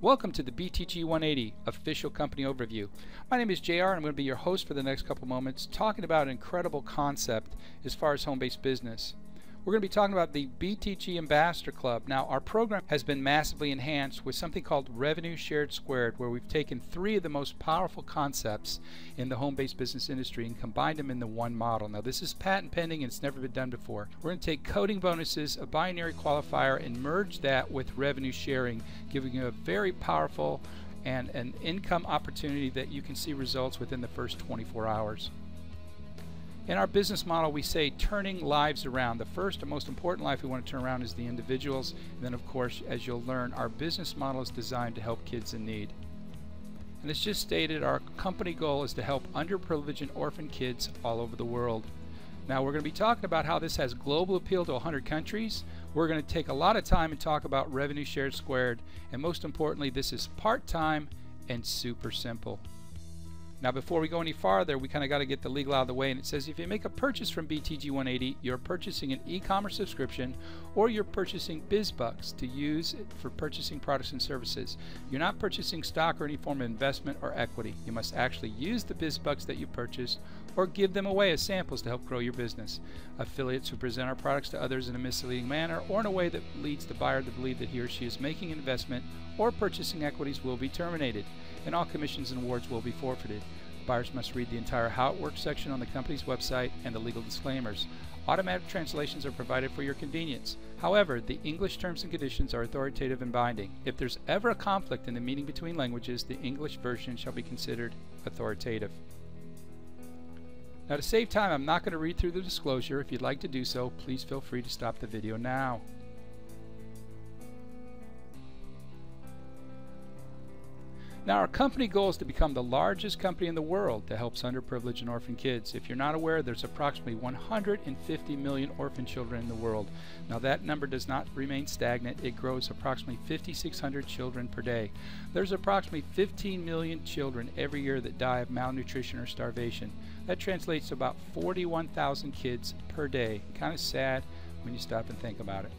Welcome to the BTG 180 official company overview. My name is JR and I'm going to be your host for the next couple moments talking about an incredible concept as far as home-based business. We're going to be talking about the BTG Ambassador Club. Now, our program has been massively enhanced with something called Revenue Shared Squared, where we've taken three of the most powerful concepts in the home-based business industry and combined them into one model. Now, this is patent pending and it's never been done before. We're going to take coding bonuses, a binary qualifier, and merge that with revenue sharing, giving you a very powerful and an income opportunity that you can see results within the first 24 hours. In our business model, we say turning lives around. The first and most important life we want to turn around is the individuals. And then, of course, as you'll learn, our business model is designed to help kids in need. And as just stated, our company goal is to help underprivileged and orphan kids all over the world. Now, we're going to be talking about how this has global appeal to 100 countries. We're going to take a lot of time and talk about Revenue Shared Squared. And most importantly, this is part-time and super simple. Now, before we go any farther, we kind of got to get the legal out of the way, and it says if you make a purchase from BTG 180, you're purchasing an e-commerce subscription or you're purchasing BizBucks to use for purchasing products and services. You're not purchasing stock or any form of investment or equity. You must actually use the BizBucks that you purchased or give them away as samples to help grow your business. Affiliates who present our products to others in a misleading manner or in a way that leads the buyer to believe that he or she is making an investment or purchasing equities will be terminated, and all commissions and awards will be forfeited. Buyers must read the entire How It Works section on the company's website and the legal disclaimers. Automatic translations are provided for your convenience. However, the English terms and conditions are authoritative and binding. If there's ever a conflict in the meaning between languages, the English version shall be considered authoritative. Now, to save time, I'm not going to read through the disclosure. If you'd like to do so, please feel free to stop the video now. Now, our company goal is to become the largest company in the world that helps underprivileged and orphan kids. If you're not aware, there's approximately 150 million orphan children in the world. Now, that number does not remain stagnant. It grows approximately 5,600 children per day. There's approximately 15 million children every year that die of malnutrition or starvation. That translates to about 41,000 kids per day. Kind of sad when you stop and think about it.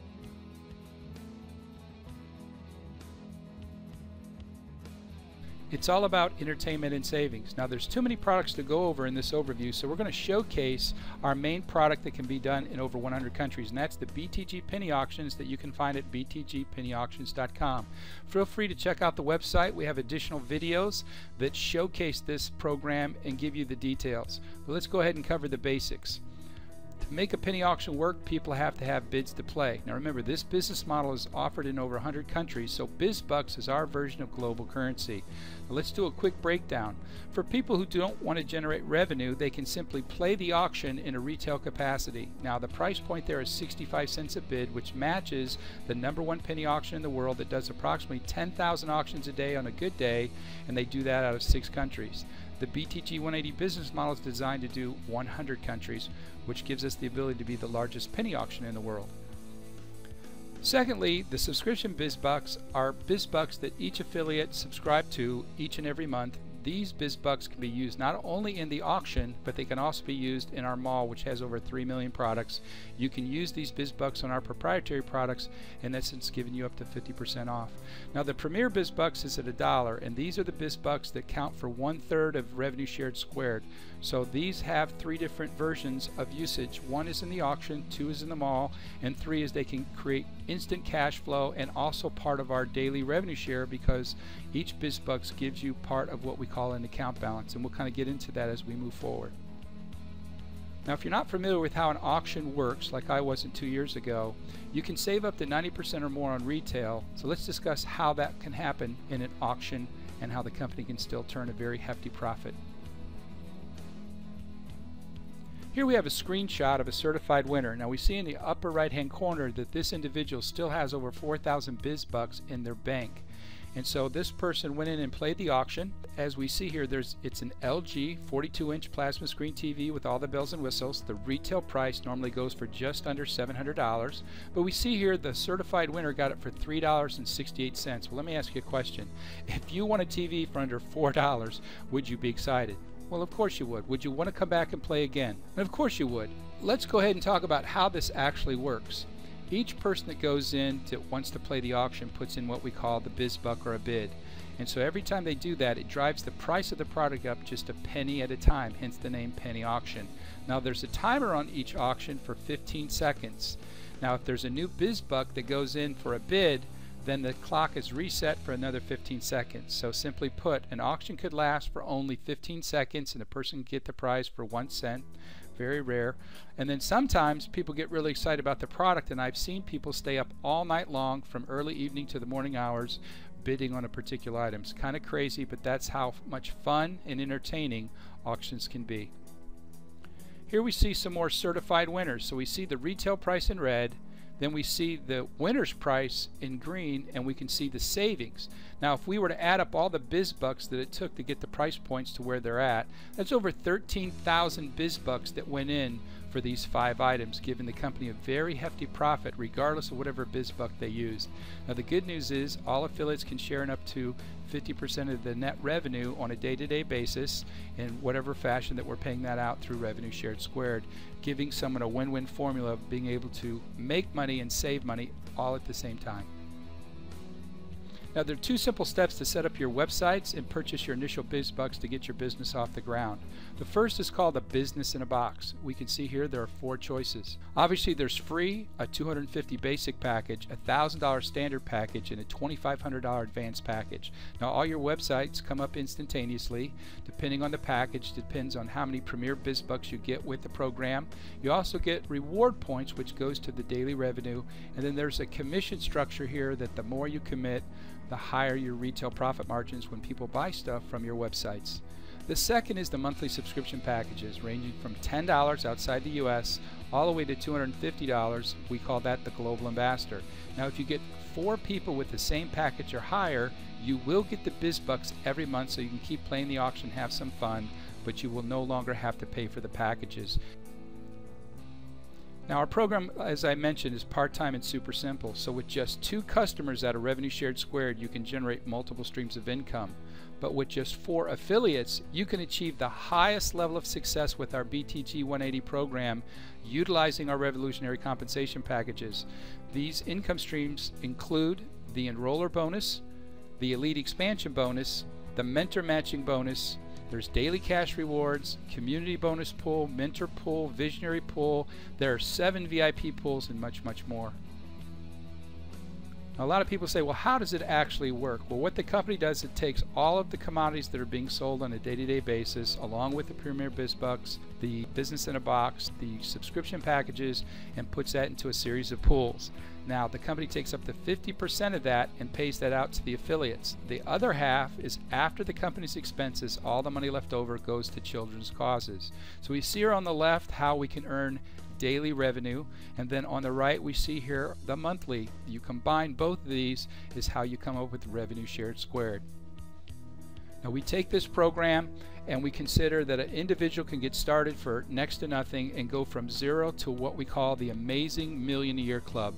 It's all about entertainment and savings. Now, there's too many products to go over in this overview, so we're going to showcase our main product that can be done in over 100 countries, and that's the BTG Penny Auctions that you can find at btgpennyauctions.com. Feel free to check out the website. We have additional videos that showcase this program and give you the details. But let's go ahead and cover the basics. To make a penny auction work, people have to have bids to play. Now remember, this business model is offered in over 100 countries, so BizBucks is our version of global currency. Now let's do a quick breakdown. For people who don't want to generate revenue, they can simply play the auction in a retail capacity. Now the price point there is 65 cents a bid, which matches the #1 penny auction in the world that does approximately 10,000 auctions a day on a good day, and they do that out of 6 countries. The BTG 180 business model is designed to do 100 countries, which gives us the ability to be the largest penny auction in the world. Secondly, the subscription BizBucks are BizBucks that each affiliate subscribe to each and every month. These BizBucks can be used not only in the auction, but they can also be used in our mall, which has over 3 million products. You can use these BizBucks on our proprietary products, in essence giving you up to 50% off. Now, the premier BizBucks is at $1, and these are the BizBucks that count for 1/3 of Revenue Shared Squared. So these have 3 different versions of usage. 1 is in the auction, 2 is in the mall, and 3 is they can create instant cash flow and also part of our daily revenue share, because each BizBucks gives you part of what we call an account balance, and we'll kind of get into that as we move forward. Now, if you're not familiar with how an auction works, like I wasn't 2 years ago, you can save up to 90% or more on retail. So let's discuss how that can happen in an auction and how the company can still turn a very hefty profit. Here we have a screenshot of a certified winner. Now we see in the upper right hand corner that this individual still has over 4,000 BizBucks in their bank. And so this person went in and played the auction. As we see here, it's an LG 42-inch plasma screen TV with all the bells and whistles. The retail price normally goes for just under $700, but we see here the certified winner got it for $3.68. Well, let me ask you a question. If you won a TV for under $4, would you be excited? Well, of course you would. Would you want to come back and play again? And of course you would. Let's go ahead and talk about how this actually works. Each person that goes in that wants to play the auction puts in what we call the biz buck or a bid. And so every time they do that, it drives the price of the product up just a penny at a time, hence the name penny auction. Now there's a timer on each auction for 15 seconds. Now if there's a new biz buck that goes in for a bid, then the clock is reset for another 15 seconds. So simply put, an auction could last for only 15 seconds and a person can get the prize for 1 cent. Very rare. And then sometimes people get really excited about the product, and I've seen people stay up all night long from early evening to the morning hours bidding on a particular item. It's kind of crazy, but that's how much fun and entertaining auctions can be. Here we see some more certified winners. So we see the retail price in red, then we see the winner's price in green, and we can see the savings. Now if we were to add up all the biz bucks that it took to get the price points to where they're at, that's over 13,000 biz bucks that went in for these 5 items, giving the company a very hefty profit regardless of whatever biz buck they used. Now the good news is all affiliates can share in up to 50% of the net revenue on a day-to-day basis in whatever fashion that we're paying that out through revenue shared squared, giving someone a win-win formula of being able to make money and save money all at the same time. Now there are 2 simple steps to set up your websites and purchase your initial biz bucks to get your business off the ground. The first is called a business in a box. We can see here there are 4 choices. Obviously there's free, a $250 basic package, a $1,000 standard package, and a $2,500 advanced package. Now all your websites come up instantaneously. Depending on the package, depends on how many premier biz bucks you get with the program. You also get reward points, which goes to the daily revenue, and then there's a commission structure here that the more you commit, the higher your retail profit margins when people buy stuff from your websites. The second is the monthly subscription packages, ranging from $10 outside the US all the way to $250. We call that the Global Ambassador. Now if you get 4 people with the same package or higher, you will get the biz bucks every month, so you can keep playing the auction, have some fun, but you will no longer have to pay for the packages. Now our program, as I mentioned, is part-time and super simple. So with just 2 customers out of revenue shared squared, you can generate multiple streams of income. But with just 4 affiliates, you can achieve the highest level of success with our BTG 180 program, utilizing our revolutionary compensation packages. These income streams include the enroller bonus, the elite expansion bonus, the mentor matching bonus. There's daily cash rewards, community bonus pool, mentor pool, visionary pool. There are 7 VIP pools and much, much more. Now, a lot of people say, well, how does it actually work? Well, what the company does, it takes all of the commodities that are being sold on a day-to-day basis, along with the Premier Biz Bucks, the Business in a Box, the subscription packages, and puts that into a series of pools. Now, the company takes up to 50% of that and pays that out to the affiliates. The other half is after the company's expenses, all the money left over goes to children's causes. So we see here on the left how we can earn daily revenue, and then on the right we see here the monthly. You combine both of these is how you come up with revenue shared squared. Now we take this program and we consider that an individual can get started for next to nothing and go from 0 to what we call the Amazing Million a Year Club.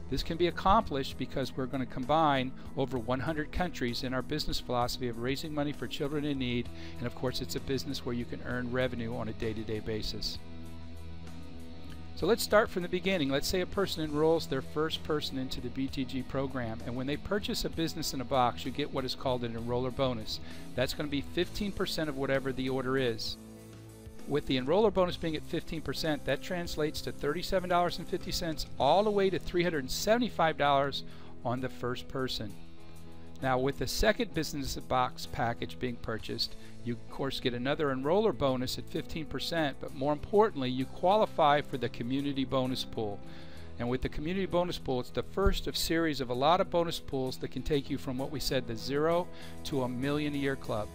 This can be accomplished because we're going to combine over 100 countries in our business philosophy of raising money for children in need, and of course it's a business where you can earn revenue on a day-to-day basis. So let's start from the beginning. Let's say a person enrolls their first person into the BTG program, and when they purchase a business in a box, you get what is called an enroller bonus. That's going to be 15% of whatever the order is. With the enroller bonus being at 15%, that translates to $37.50 all the way to $375 on the first person. Now with the second business box package being purchased, you of course get another enroller bonus at 15%, but more importantly you qualify for the community bonus pool. And with the community bonus pool, it's the first of series of a lot of bonus pools that can take you from what we said, the 0 to $1 million a year club.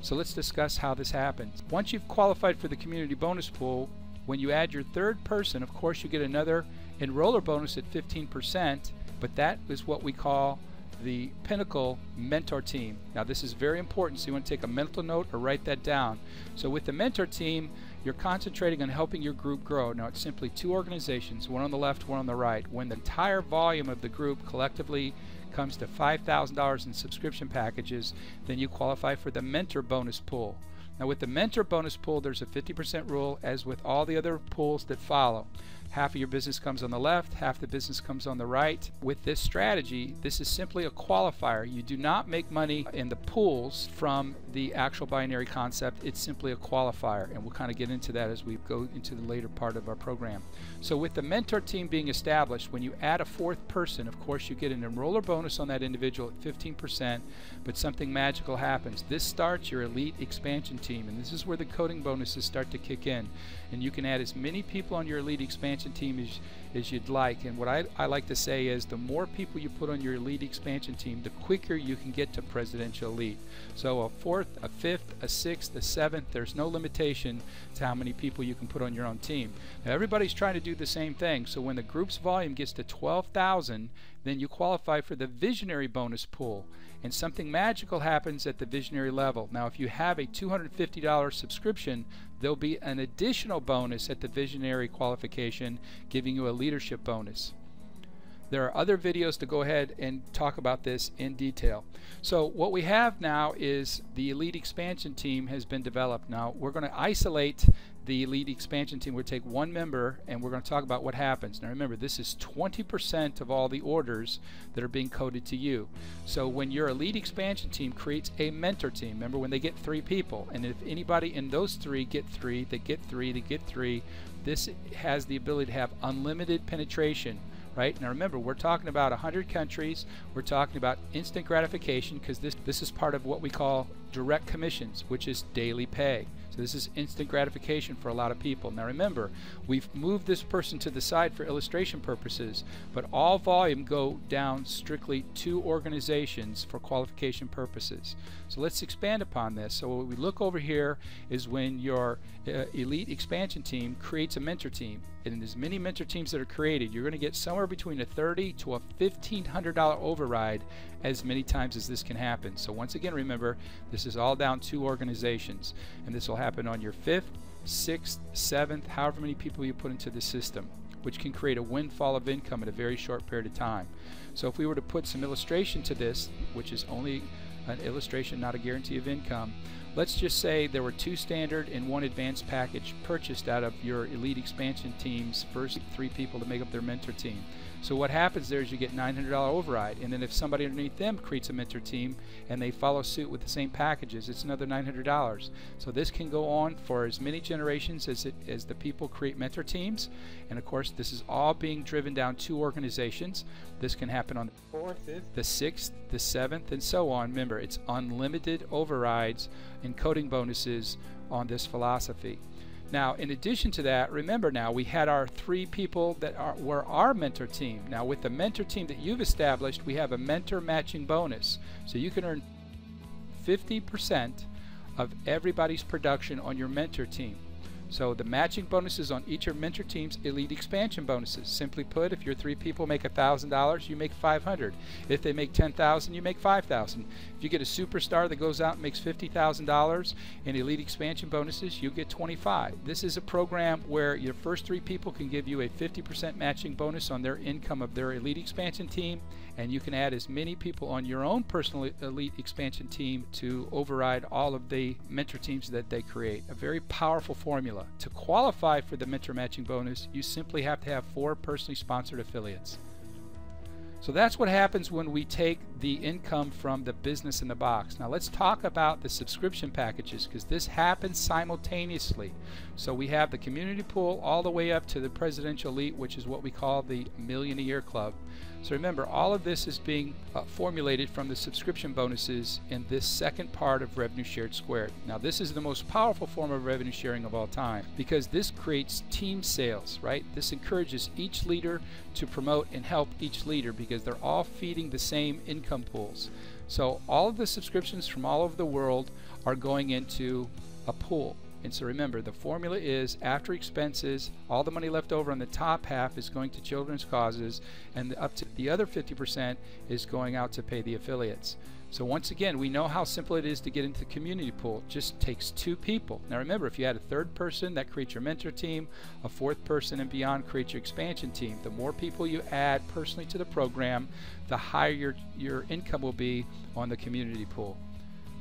So let's discuss how this happens. Once you've qualified for the community bonus pool, when you add your third person, of course you get another enroller bonus at 15%, but that is what we call the Pinnacle Mentor Team. Now this is very important, so you want to take a mental note or write that down. So with the Mentor Team, you're concentrating on helping your group grow. Now it's simply 2 organizations, one on the left, one on the right. When the entire volume of the group collectively comes to $5,000 in subscription packages, then you qualify for the Mentor Bonus Pool. Now with the Mentor Bonus Pool, there's a 50% rule, as with all the other pools that follow. Half of your business comes on the left, half the business comes on the right. With this strategy, this is simply a qualifier. You do not make money in the pools from the actual binary concept. It's simply a qualifier, and we'll kind of get into that as we go into the later part of our program. So with the mentor team being established, when you add a fourth person, of course you get an enroller bonus on that individual at 15%, but something magical happens. This starts your elite expansion team, and this is where the coding bonuses start to kick in. And you can add as many people on your elite expansion team as you'd like. And what I like to say is the more people you put on your elite expansion team, the quicker you can get to presidential elite. So a fourth, a fifth, a sixth, a seventh, there's no limitation to how many people you can put on your own team. Now everybody's trying to do the same thing. So when the group's volume gets to 12,000, then you qualify for the visionary bonus pool, and something magical happens at the visionary level. Now if you have a $250 subscription, there'll be an additional bonus at the visionary qualification, giving you a leadership bonus. There are other videos to go ahead and talk about this in detail. So what we have now is the elite expansion team has been developed. Now we're going to isolate the elite expansion team. We'll take one member and we're going to talk about what happens. Now remember, this is 20% of all the orders that are being coded to you. So when your elite expansion team creates a mentor team, remember when they get 3 people, and if anybody in those 3 get 3, they get 3, they get 3, this has the ability to have unlimited penetration. Right? Now remember, we're talking about 100 countries. We're talking about instant gratification, because this is part of what we call direct commissions, which is daily pay. So this is instant gratification for a lot of people. Now remember, we've moved this person to the side for illustration purposes, but all volume go down strictly 2 organizations for qualification purposes. So let's expand upon this. So what we look over here is when your elite expansion team creates a mentor team, and as many mentor teams that are created, you're going to get somewhere between a $30 to a $1,500 override as many times as this can happen. So once again, remember, this is all down 2 organizations, and this will happen on your 5th, 6th, 7th, however many people you put into the system, which can create a windfall of income in a very short period of time. So if we were to put some illustration to this, which is only an illustration, not a guarantee of income, let's just say there were 2 standard and 1 advanced package purchased out of your elite expansion team's first 3 people to make up their mentor team. So what happens there is you get $900 override, and then if somebody underneath them creates a mentor team and they follow suit with the same packages, it's another $900. So this can go on for as many generations as the people create mentor teams, and of course this is all being driven down 2 organizations. This can happen on the 4th, 5th, the 6th, the 7th, and so on. Remember, it's unlimited overrides and coding bonuses on this philosophy. Now, in addition to that, remember now we had our 3 people that were our mentor team. Now with the mentor team that you've established, we have a mentor matching bonus. So you can earn 50% of everybody's production on your mentor team. So the matching bonuses on each of mentor teams, elite expansion bonuses. Simply put, if your 3 people make $1,000, you make $500. If they make $10,000, you make $5,000. If you get a superstar that goes out and makes $50,000 in elite expansion bonuses, you get $25,000. This is a program where your first 3 people can give you a 50% matching bonus on their income of their elite expansion team, and you can add as many people on your own personal elite expansion team to override all of the mentor teams that they create. A very powerful formula. To qualify for the mentor matching bonus, you simply have to have 4 personally sponsored affiliates. So that's what happens when we take the income from the business in the box. Now let's talk about the subscription packages, because this happens simultaneously. So we have the community pool all the way up to the presidential elite, which is what we call the $1 Million a Year Club. So remember, all of this is being formulated from the subscription bonuses in this second part of revenue shared squared. Now this is the most powerful form of revenue sharing of all time, because this creates team sales, right? This encourages each leader to promote and help each leader, because they're all feeding the same income pools. So all of the subscriptions from all over the world are going into a pool. And so remember, the formula is after expenses, all the money left over on the top half is going to children's causes, and up to the other 50% is going out to pay the affiliates. So once again, we know how simple it is to get into the community pool. It just takes 2 people. Now remember, if you add a 3rd person, that creates your mentor team. A 4th person and beyond creates your expansion team. The more people you add personally to the program, the higher your income will be on the community pool.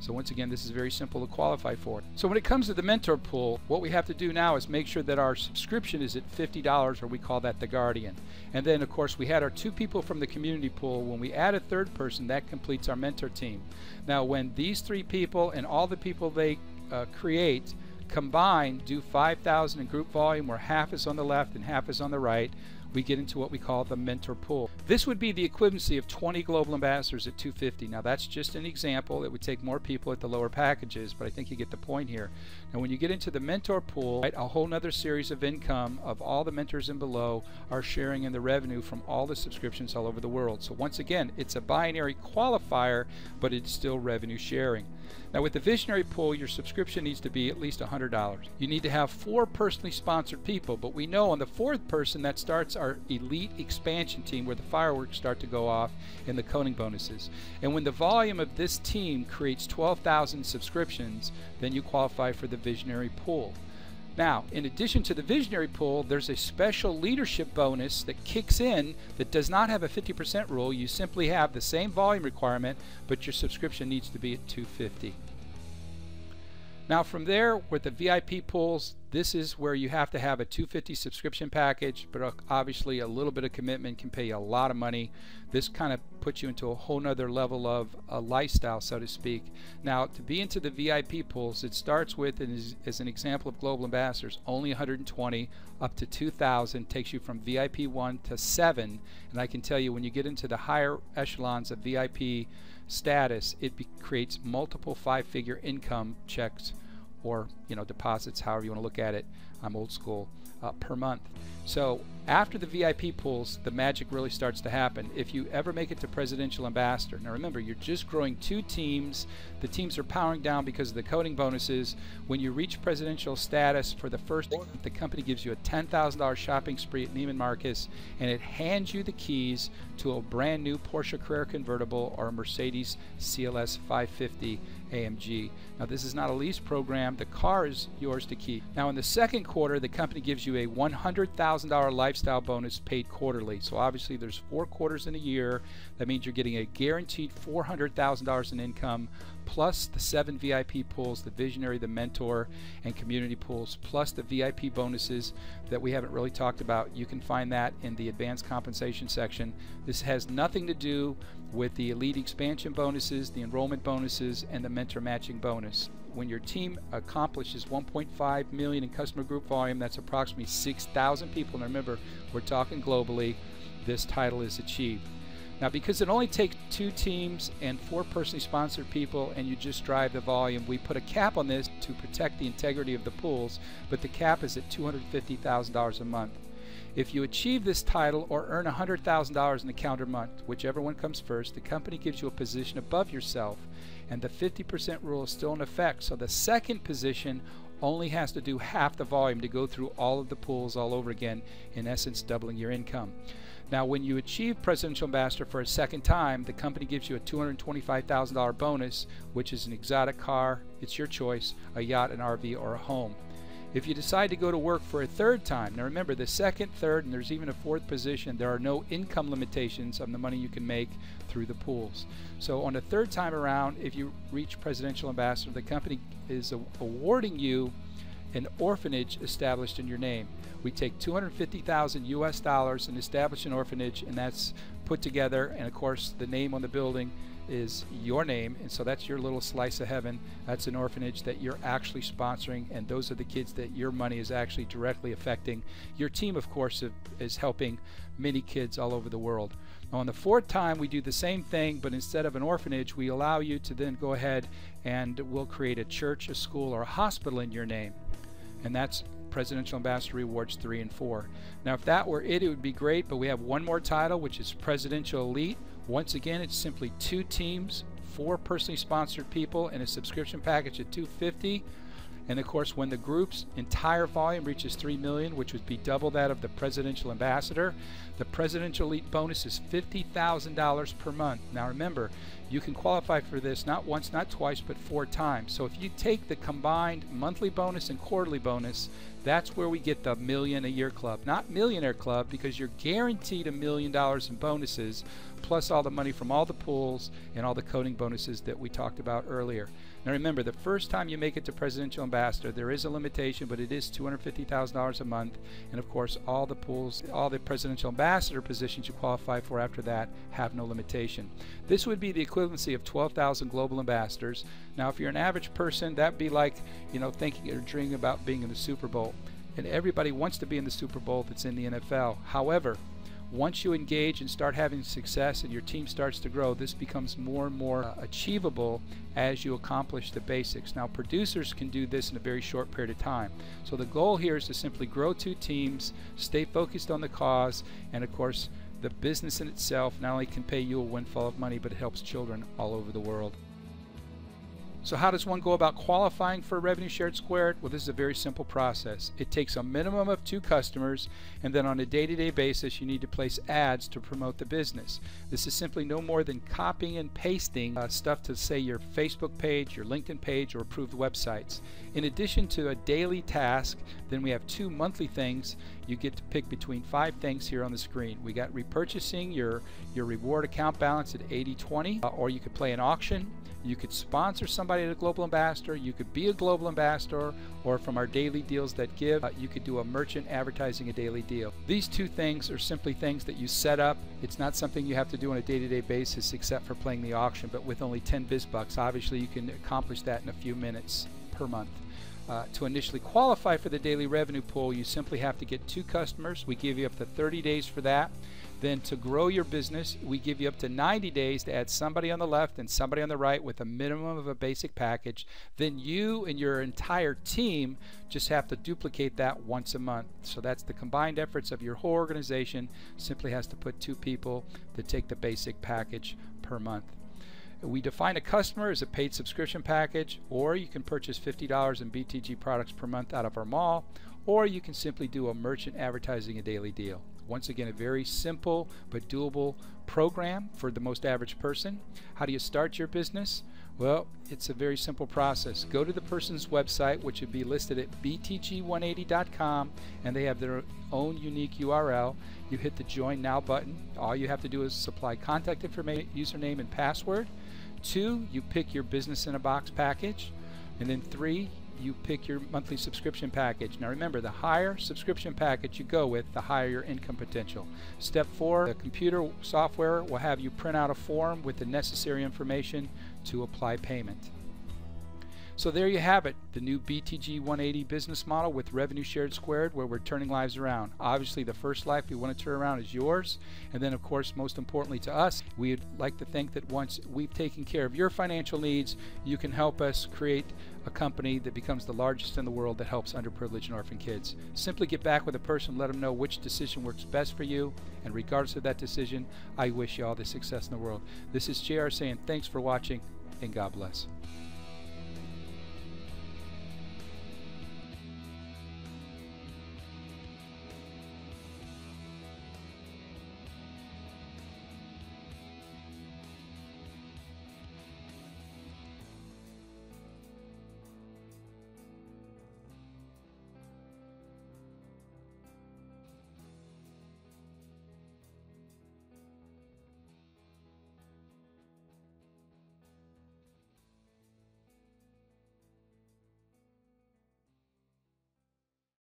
So once again, this is very simple to qualify for. So when it comes to the mentor pool, what we have to do now is make sure that our subscription is at $50, or we call that the guardian. And then of course we had our 2 people from the community pool. When we add a 3rd person, that completes our mentor team. Now when these 3 people and all the people they create combined do 5,000 in group volume, where half is on the left and half is on the right, we get into what we call the mentor pool. This would be the equivalency of 20 global ambassadors at 250. Now that's just an example. It would take more people at the lower packages, but I think you get the point here. Now when you get into the mentor pool, right, a whole nother series of income of all the mentors and below are sharing in the revenue from all the subscriptions all over the world. So once again, it's a binary qualifier, but it's still revenue sharing. Now with the visionary pool, your subscription needs to be at least $100. You need to have 4 personally sponsored people, but we know on the 4th person that starts our elite expansion team, where the fireworks start to go off and the coding bonuses. And when the volume of this team creates 12,000 subscriptions, then you qualify for the visionary pool. Now, in addition to the visionary pool, there's a special leadership bonus that kicks in that does not have a 50% rule. You simply have the same volume requirement, but your subscription needs to be at $250. Now from there, with the VIP pools, this is where you have to have a $250 subscription package, but obviously a little bit of commitment can pay you a lot of money. This kind of puts you into a whole nother level of a lifestyle, so to speak. Now to be into the VIP pools, it starts with, as an example of global ambassadors, only 120 up to 2,000, takes you from VIP 1 to 7. And I can tell you, when you get into the higher echelons of VIP status, it creates multiple 5-figure income checks, or deposits, however you want to look at it. I'm old school, per month. So after the VIP pools, the magic really starts to happen. If you ever make it to presidential ambassador, now remember, you're just growing 2 teams. The teams are powering down because of the coding bonuses. When you reach presidential status for the first month, the company gives you a $10,000 shopping spree at Neiman Marcus, and it hands you the keys to a brand new Porsche Carrera convertible or a Mercedes CLS 550 AMG. Now this is not a lease program. The car is yours to keep. Now in the 2nd quarter, the company gives you a $100,000 lifestyle bonus paid quarterly. So obviously there's 4 quarters in a year. That means you're getting a guaranteed $400,000 in income, plus the 7 VIP pools, the visionary, the mentor, and community pools, plus the VIP bonuses that we haven't really talked about. You can find that in the advanced compensation section. This has nothing to do with the elite expansion bonuses, the enrollment bonuses, and the mentor matching bonus. When your team accomplishes 1.5 million in customer group volume, that's approximately 6,000 people, and remember, we're talking globally, this title is achieved. Now because it only takes 2 teams and 4 personally sponsored people, and you just drive the volume, we put a cap on this to protect the integrity of the pools, but the cap is at $250,000 a month. If you achieve this title or earn $100,000 in the calendar month, whichever one comes first, the company gives you a position above yourself, and the 50% rule is still in effect. So the 2nd position only has to do half the volume to go through all of the pools all over again, in essence doubling your income. Now when you achieve presidential ambassador for a 2nd time, the company gives you a $225,000 bonus, which is an exotic car, it's your choice, a yacht, an RV, or a home. If you decide to go to work for a 3rd time, now remember, the 2nd, 3rd, and there's even a 4th position, there are no income limitations on the money you can make through the pools. So on the 3rd time around, if you reach presidential ambassador, the company is awarding you an orphanage established in your name. We take $250,000 US dollars and establish an orphanage, and that's put together, and of course the name on the building is your name, and so that's your little slice of heaven. That's an orphanage that you're actually sponsoring, and those are the kids that your money is actually directly affecting. Your team, of course, is helping many kids all over the world. Now, on the 4th time, we do the same thing, but instead of an orphanage, we allow you to then go ahead and we'll create a church, a school, or a hospital in your name, and that's Presidential Ambassador Rewards 3 and 4. Now if that were it would be great, but we have one more title, which is Presidential Elite. Once again, it's simply 2 teams, 4 personally sponsored people, and a subscription package at $250. And of course, when the group's entire volume reaches 3 million, which would be double that of the presidential ambassador, the presidential elite bonus is $50,000 per month. Now remember, you can qualify for this not once, not twice, but 4 times. So if you take the combined monthly bonus and quarterly bonus, that's where we get the million a year club. Not millionaire club, because you're guaranteed $1 million in bonuses, plus all the money from all the pools and all the coding bonuses that we talked about earlier. Now remember, the first time you make it to presidential ambassador, there is a limitation, but it is $250,000 a month. And of course, all the pools, all the presidential ambassador positions you qualify for after that have no limitation. This would be the equivalency of 12,000 global ambassadors. Now, if you're an average person, that'd be like, you know, thinking or dreaming about being in the Super Bowl. And everybody wants to be in the Super Bowl that's in the NFL. However, once you engage and start having success and your team starts to grow, this becomes more and more achievable as you accomplish the basics. Now, producers can do this in a very short period of time. So the goal here is to simply grow 2 teams, stay focused on the cause, and of course, the business in itself not only can pay you a windfall of money, but it helps children all over the world. So how does one go about qualifying for Revenue Shared Squared? Well, this is a very simple process. It takes a minimum of 2 customers, and then on a day-to-day basis, you need to place ads to promote the business. This is simply no more than copying and pasting stuff to, say, your Facebook page, your LinkedIn page, or approved websites. In addition to a daily task, then we have 2 monthly things. You get to pick between 5 things here on the screen. We got repurchasing your reward account balance at 80/20, or you could play an auction. You could sponsor somebody as a global ambassador, you could be a global ambassador, or from our daily deals that give, you could do a merchant advertising a daily deal. These 2 things are simply things that you set up. It's not something you have to do on a day-to-day basis except for playing the auction, but with only 10 BizBucks, obviously you can accomplish that in a few minutes per month. To initially qualify for the daily revenue pool, you simply have to get 2 customers. We give you up to 30 days for that. Then to grow your business, we give you up to 90 days to add somebody on the left and somebody on the right with a minimum of a basic package. Then you and your entire team just have to duplicate that once a month. So that's the combined efforts of your whole organization. Simply has to put 2 people to take the basic package per month. We define a customer as a paid subscription package, or you can purchase $50 in BTG products per month out of our mall, or you can simply do a merchant advertising a daily deal. Once again, a very simple but doable program for the most average person. How do you start your business? Well, it's a very simple process. Go to the person's website, which would be listed at btg180.com, and they have their own unique URL. You hit the Join Now button. All you have to do is supply contact information, username, and password. 2, you pick your Business in a Box package. And then 3, you pick your monthly subscription package. Now remember, the higher subscription package you go with, the higher your income potential. Step 4, the computer software will have you print out a form with the necessary information to apply payment. So there you have it, the new BTG 180 business model with Revenue Shared Squared, where we're turning lives around. Obviously, the first life we want to turn around is yours. And then, of course, most importantly to us, we'd like to think that once we've taken care of your financial needs, you can help us create a company that becomes the largest in the world that helps underprivileged and orphan kids. Simply get back with a person, let them know which decision works best for you, and regardless of that decision, I wish you all the success in the world. This is JR saying thanks for watching, and God bless.